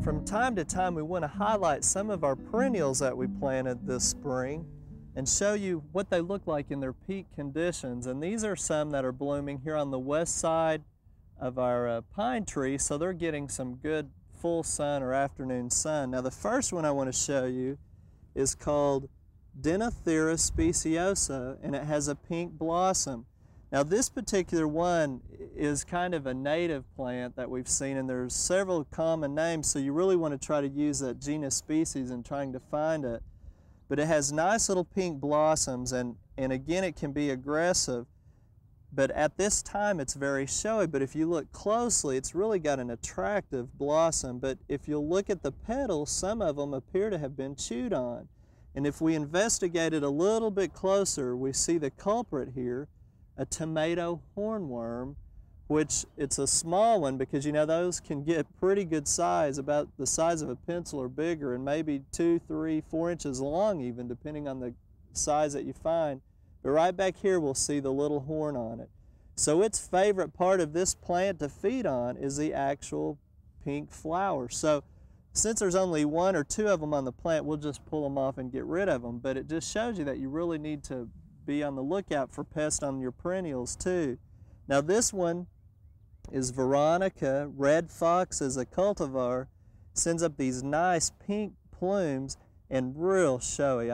From time to time, we want to highlight some of our perennials that we planted this spring and show you what they look like in their peak conditions. And these are some that are blooming here on the west side of our pine tree, so they're getting some good full sun or afternoon sun. Now the first one I want to show you is called Deinothera speciosa, and it has a pink blossom. Now this particular one is kind of a native plant that we've seen, and there's several common names, so you really want to try to use that genus species in trying to find it. But it has nice little pink blossoms, and again it can be aggressive, but at this time it's very showy. But if you look closely, it's really got an attractive blossom. But if you'll look at the petals, some of them appear to have been chewed on. And if we investigate it a little bit closer, we see the culprit here, a tomato hornworm, which it's a small one because you know those can get pretty good size, about the size of a pencil or bigger, and maybe 2, 3, 4 inches long even, depending on the size that you find. But right back here we'll see the little horn on it. So its favorite part of this plant to feed on is the actual pink flower. So since there's only 1 or 2 of them on the plant, we'll just pull them off and get rid of them. But it just shows you that you really need to be on the lookout for pests on your perennials too. Now this one is Veronica. Red Fox is a cultivar. Sends up these nice pink plumes and real showy.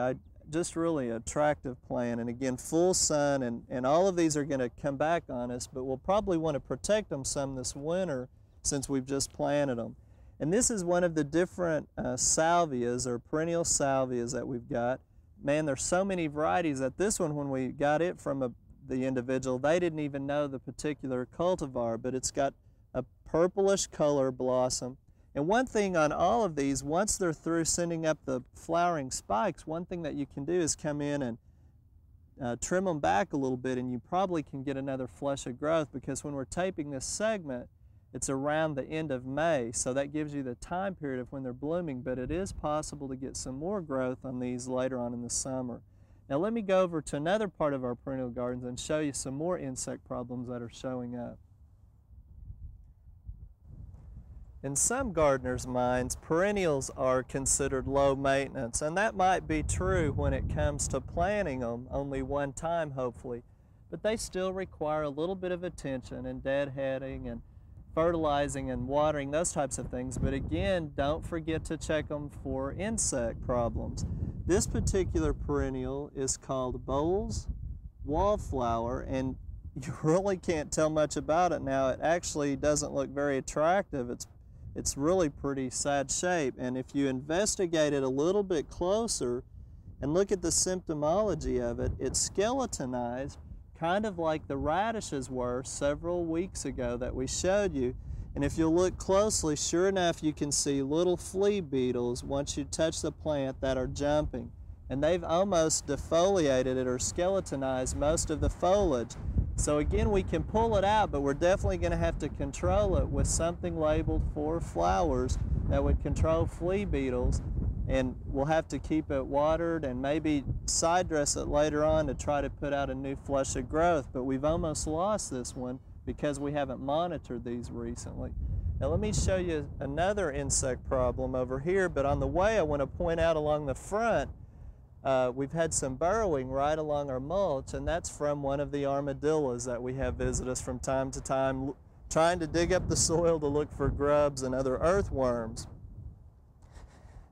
Just really attractive plant, and again full sun, and all of these are going to come back on us, but we'll probably want to protect them some this winter since we've just planted them. And this is one of the different salvias or perennial salvias that we've got. Man, there's so many varieties that this one, when we got it from the individual, they didn't even know the particular cultivar, but it's got a purplish color blossom. And one thing on all of these, once they're through sending up the flowering spikes, one thing that you can do is come in and trim them back a little bit, and you probably can get another flush of growth, because when we're taping this segment, it's around the end of May, so that gives you the time period of when they're blooming, but it is possible to get some more growth on these later on in the summer. Now let me go over to another part of our perennial gardens and show you some more insect problems that are showing up. In some gardeners' minds, perennials are considered low maintenance, and that might be true when it comes to planting them only one time, hopefully, but they still require a little bit of attention and deadheading and fertilizing and watering, those types of things. But again, don't forget to check them for insect problems. This particular perennial is called Bowles wallflower, and you really can't tell much about it now. It actually doesn't look very attractive. It's really pretty sad shape, and if you investigate it a little bit closer and look at the symptomology of it, it's skeletonized, kind of like the radishes were several weeks ago that we showed you. And if you look closely, sure enough, you can see little flea beetles once you touch the plant that are jumping. And they've almost defoliated it or skeletonized most of the foliage. So again, we can pull it out, but we're definitely going to have to control it with something labeled for flowers that would control flea beetles. And we'll have to keep it watered and maybe side dress it later on to try to put out a new flush of growth. But we've almost lost this one because we haven't monitored these recently. Now let me show you another insect problem over here, but on the way I want to point out along the front, we've had some burrowing right along our mulch, and that's from one of the armadillos that we have visit us from time to time, trying to dig up the soil to look for grubs and other earthworms.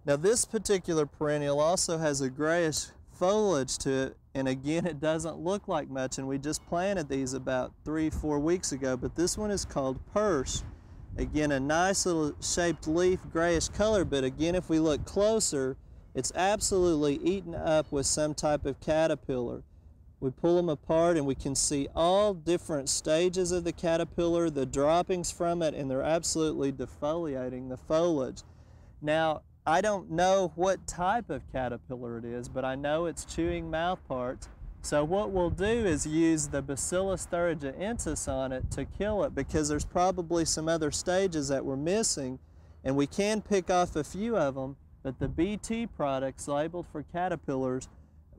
Now this particular perennial also has a grayish foliage to it, and again it doesn't look like much, and we just planted these about 3-4 weeks ago, but this one is called Perche. Again, a nice little shaped leaf, grayish color, but again if we look closer, it's absolutely eaten up with some type of caterpillar. We pull them apart and we can see all different stages of the caterpillar, the droppings from it, and they're absolutely defoliating the foliage. Now, I don't know what type of caterpillar it is, but I know it's chewing mouth parts. So what we'll do is use the Bacillus thuringiensis on it to kill it, because there's probably some other stages that we're missing, and we can pick off a few of them, but the BT products labeled for caterpillars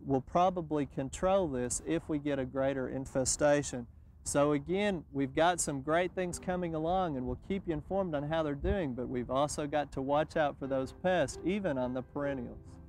will probably control this if we get a greater infestation. So again, we've got some great things coming along and we'll keep you informed on how they're doing, but we've also got to watch out for those pests, even on the perennials.